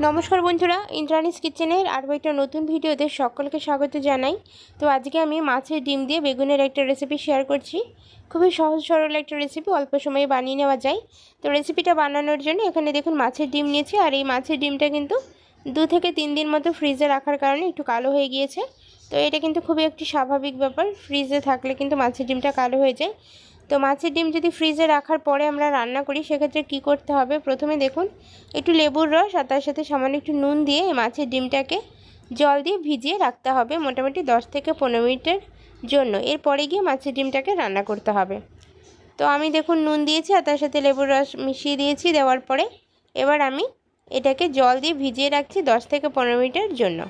নমস্কার বন্ধুরা, ইন্দ্রাণীস কিচেনের আরও একটা নতুন ভিডিওতে সকলকে স্বাগত জানাই। তো আজকে আমি মাছের ডিম দিয়ে বেগুনের একটা রেসিপি শেয়ার করছি। খুবই সহজ সরল একটা রেসিপি, অল্প সময়ে বানিয়ে নেওয়া যায়। তো রেসিপিটা বানানোর জন্য এখানে দেখুন মাছের ডিম নিয়েছি, আর এই মাছের ডিমটা কিন্তু 2 থেকে 3 দিন মতো ফ্রিজে রাখার কারণে একটু কালো হয়ে গিয়েছে। তো এটা কিন্তু খুবই একটি স্বাভাবিক ব্যাপার, ফ্রিজে থাকলে কিন্তু মাছের ডিমটা কালো হয়ে যায়। তো মাছের ডিম যদি ফ্রিজে রাখার পরে আমরা রান্না করি, সেক্ষেত্রে কী করতে হবে, প্রথমে দেখুন একটু লেবুর রস আর তার সাথে সামান্য একটু নুন দিয়ে এই মাছের ডিমটাকে জল দিয়ে ভিজিয়ে রাখতে হবে মোটামুটি 10 থেকে 15 মিনিটের জন্য। এরপরে গিয়ে মাছের ডিমটাকে রান্না করতে হবে। তো আমি দেখুন নুন দিয়েছি আর তার সাথে লেবুর রস মিশিয়ে দিয়েছি। দেওয়ার পরে এবার আমি এটাকে জল দিয়ে ভিজিয়ে রাখছি 10 থেকে 15 মিনিটের জন্য।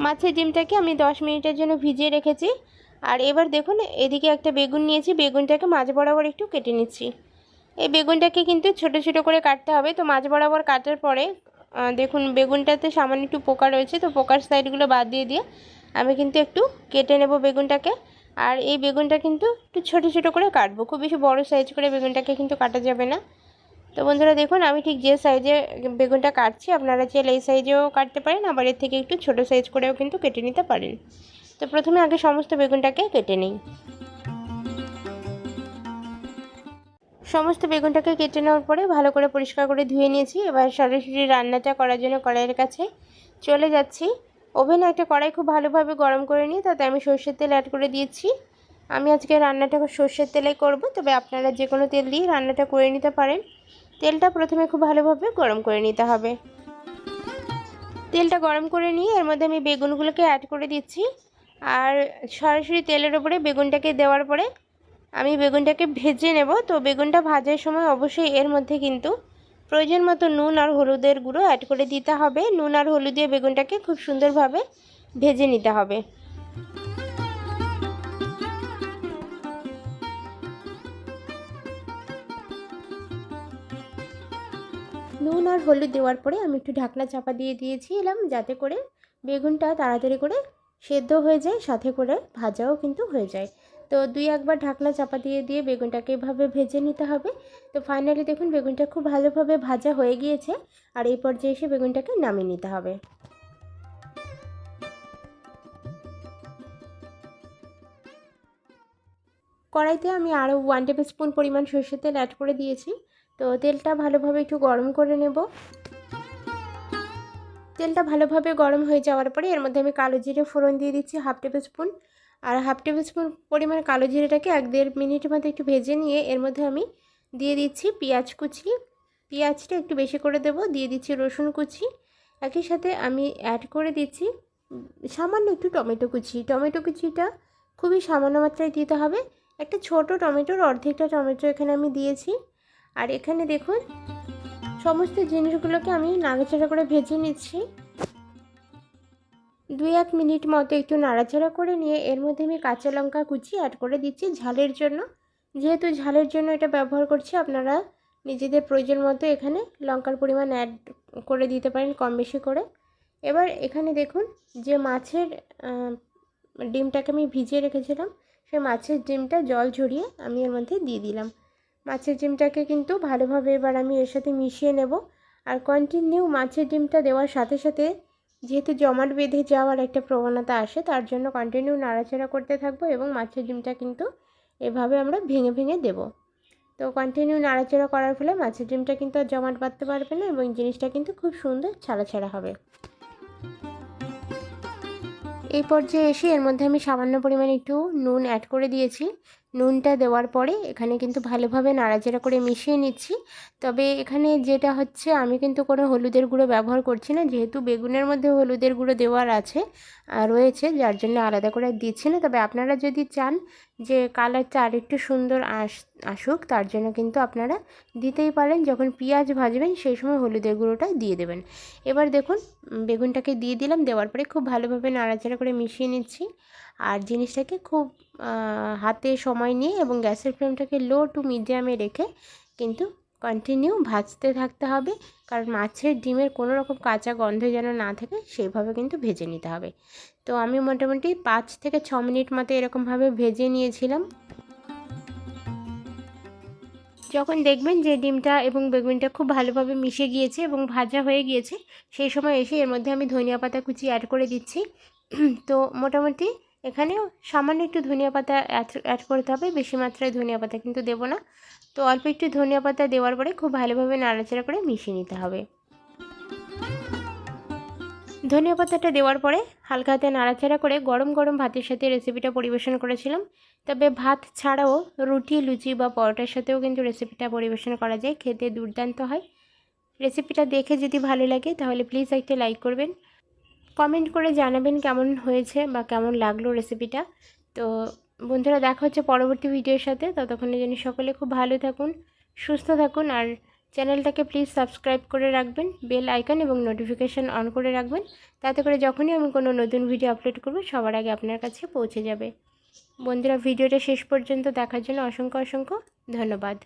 মাছের ডিমটাকে আমি 10 মিনিটের জন্য ভিজিয়ে রেখেছি। আর এবার দেখুন এদিকে একটা বেগুন নিয়েছি, বেগুনটাকে মাঝ বরাবর একটু কেটে নিচ্ছি। এই বেগুনটাকে কিন্তু ছোট ছোট করে কাটতে হবে। তো মাঝ বরাবর কাটার পরে দেখুন বেগুনটাতে সামান্য একটু পোকা রয়েছে, তো পোকার সাইডগুলো বাদ দিয়ে আমি কিন্তু একটু কেটে নেব বেগুনটাকে। আর এই বেগুনটা কিন্তু একটু ছোট ছোট করে কাটবো, খুব বেশি বড় সাইজ করে বেগুনটাকে কিন্তু কাটা যাবে না। তো বন্ধুরা দেখুন আমি ঠিক যে সাইজে বেগুনটা কাটছি, আপনারা চাইলে এই সাইজেও কাটতে পারেন, আবার এর থেকে একটু ছোট সাইজ করেও কিন্তু কেটে নিতে পারেন। তো প্রথমে আগে সমস্ত বেগুনটাকে কেটে নিই। সমস্ত বেগুনটাকে কেটে নেওয়ার পরে ভালো করে পরিষ্কার করে ধুয়ে নিয়েছি। এবার সরাসরি রান্নাটা করার জন্য কড়াইয়ের কাছে চলে যাচ্ছি। ওভেনে একটা কড়াই খুব ভালোভাবে গরম করে নিয়ে তাতে আমি সর্ষের তেল অ্যাড করে দিয়েছি। আমি আজকে রান্নাটা সর্ষের তেলে করব, তবে আপনারা যে কোনো তেল দিয়ে রান্নাটা করে নিতে পারেন। তেলটা প্রথমে খুব ভালোভাবে গরম করে নিতে হবে। তেলটা গরম করে নিয়ে এর মধ্যে আমি বেগুনগুলোকে অ্যাড করে দিচ্ছি। আর সরাসরি তেলের ওপরে বেগুনটাকে দেওয়ার পরে আমি বেগুনটাকে ভেজে নেব। তো বেগুনটা ভাজার সময় অবশ্যই এর মধ্যে কিন্তু প্রয়োজন মতো নুন আর হলুদের গুঁড়ো অ্যাড করে দিতে হবে। নুন আর হলুদ দিয়ে বেগুনটাকে খুব সুন্দরভাবে ভেজে নিতে হবে। নুন আর হলুদ দেওয়ার পরে আমি একটু ঢাকনা চাপা দিয়ে দিয়েছিলাম, যাতে করে বেগুনটা তাড়াতাড়ি করে সেদ্ধ হয়ে যায়, সাথে করে ভাজাও কিন্তু হয়ে যায়। তো 2-1 বার ঢাকনা চাপা দিয়ে বেগুনটাকে এভাবে ভেজে নিতে হবে। তো ফাইনালি দেখুন বেগুনটা খুব ভালোভাবে ভাজা হয়ে গিয়েছে। আর এই পর্যায়ে এসে বেগুনটাকে নামিয়ে নিতে হবে। কড়াইতে আমি আরও 1 টেবিল স্পুন পরিমাণ সরষের তেল অ্যাড করে দিয়েছি। তো তেলটা ভালোভাবে একটু গরম করে নেব। তেলটা ভালোভাবে গরম হয়ে যাওয়ার পরে এর মধ্যে আমি কালো জিরে ফোড়ন দিয়ে দিচ্ছি 1/2 টেবিল স্পুন। আর 1/2 টেবিল স্পুন পরিমাণ কালো জিরেটাকে 1-1.5 মিনিটের মধ্যে একটু ভেজে নিয়ে এর মধ্যে আমি দিয়ে দিচ্ছি পেঁয়াজ কুচি। পেঁয়াজটা একটু বেশি করে দেব। দিয়ে দিচ্ছি রসুন কুচি। একই সাথে আমি অ্যাড করে দিচ্ছি সামান্য একটু টমেটো কুচি। টমেটো কুচিটা খুবই সামান্য মাত্রায় দিতে হবে। একটা ছোট টমেটোর অর্ধেকটা টমেটো এখানে আমি দিয়েছি। আর এখানে দেখুন সমস্ত জিনিসগুলোকে আমি নাড়াচাড়া করে ভেজে নিচ্ছি। 2-1 মিনিট মতো একটু নাড়াচাড়া করে নিয়ে এর মধ্যে আমি কাঁচা লঙ্কা কুচি অ্যাড করে দিচ্ছি ঝালের জন্য। যেহেতু ঝালের জন্য এটা ব্যবহার করছি, আপনারা নিজেদের প্রয়োজন মতো এখানে লঙ্কার পরিমাণ অ্যাড করে দিতে পারেন কম বেশি করে। এবার এখানে দেখুন যে মাছের ডিমটাকে আমি ভিজিয়ে রেখেছিলাম, সেই মাছের ডিমটা জল ঝরিয়ে আমি এর মধ্যে দিয়ে দিলাম। মাছের ডিমটাকে কিন্তু ভালোভাবে এবার আমি এর সাথে মিশিয়ে নেব। আর কন্টিনিউ মাছের ডিমটা দেওয়ার সাথে সাথে যেহেতু জমাট বেঁধে যাওয়ার একটা প্রবণতা আসে, তার জন্য কন্টিনিউ নাড়াচাড়া করতে থাকবো এবং মাছের ডিমটা কিন্তু এভাবে আমরা ভেঙে ভেঙে দেব। তো কন্টিনিউ নাড়াচাড়া করার ফলে মাছের ডিমটা কিন্তু আর জমাট বাঁধতে পারবে না এবং জিনিসটা কিন্তু খুব সুন্দর ছাড়া ছাড়া হবে। এই পর্যায়ে এসে এর মধ্যে আমি সামান্য পরিমাণে একটু নুন অ্যাড করে দিয়েছি। নুনটা দেওয়ার পরে এখানে কিন্তু ভালোভাবে নাড়াচাড়া করে মিশিয়ে নিচ্ছি। তবে এখানে যেটা হচ্ছে, আমি কিন্তু কোনো হলুদের গুঁড়ো ব্যবহার করছি না, যেহেতু বেগুনের মধ্যে হলুদের গুঁড়ো দেওয়ার আছে রয়েছে, যার জন্য আলাদা করে দিচ্ছি না। তবে আপনারা যদি চান যে কালারটা আরেকটু সুন্দর আসুক, তার জন্য কিন্তু আপনারা দিতেই পারেন। যখন পেঁয়াজ ভাজবেন সেই সময় হলুদের গুঁড়োটা দিয়ে দেবেন। এবার দেখুন বেগুনটাকে দিয়ে দিলাম, দেওয়ার পরে খুব ভালোভাবে নাড়াচাড়া করে মিশিয়ে নিচ্ছি। আর জিনিসটাকে খুব হাতে সময় নিয়ে এবং গ্যাসের ফ্লেমটাকে লো টু মিডিয়ামে রেখে কিন্তু কন্টিনিউ ভাজতে থাকতে হবে, কারণ মাছের ডিমের কোনো রকম কাঁচা গন্ধ যেন না থাকে সেইভাবে কিন্তু ভেজে নিতে হবে। তো আমি মোটামুটি 5 থেকে 6 মিনিট মতো এরকমভাবে ভেজে নিয়েছিলাম। যখন দেখবেন যে ডিমটা এবং বেগুনটা খুব ভালোভাবে মিশে গিয়েছে এবং ভাজা হয়ে গিয়েছে, সেই সময় এসে এর মধ্যে আমি ধনিয়া পাতা কুচি অ্যাড করে দিচ্ছি। তো মোটামুটি এখানে সামান্য একটু ধনিয়া পাতা অ্যাড করতে হবে, বেশি মাত্রায় ধনিয়া পাতা কিন্তু দেবো না। তো অল্প একটু ধনিয়া পাতা দেওয়ার পরে খুব ভালোভাবে নাড়াচাড়া করে মিশিয়ে নিতে হবে। ধনিয়া পাতাটা দেওয়ার পরে হালকা হাতে নাড়াচাড়া করে গরম গরম ভাতের সাথে রেসিপিটা পরিবেশন করেছিলাম। তবে ভাত ছাড়াও রুটি, লুচি বা পরোটার সাথেও কিন্তু রেসিপিটা পরিবেশন করা যায়, খেতে দুর্দান্ত হয়। রেসিপিটা দেখে যদি ভালো লাগে তাহলে প্লিজ একটা লাইক করবেন, কমেন্ট করে জানাবেন কেমন হয়েছে বা কেমন লাগলো রেসিপিটা। তো বন্ধুরা, দেখা হচ্ছে পরবর্তী ভিডিওর সাথে। ততক্ষণে যেন সকলে খুব ভালো থাকুন, সুস্থ থাকুন, আর চ্যানেলটাকে প্লিজ সাবস্ক্রাইব করে রাখবেন, বেল আইকন এবং নোটিফিকেশান অন করে রাখবেন। তাতে করে যখনই আমি কোনো নতুন ভিডিও আপলোড করব সবার আগে আপনার কাছে পৌঁছে যাবে। বন্ধুরা, ভিডিওটা শেষ পর্যন্ত দেখার জন্য অসংখ্য অসংখ্য ধন্যবাদ।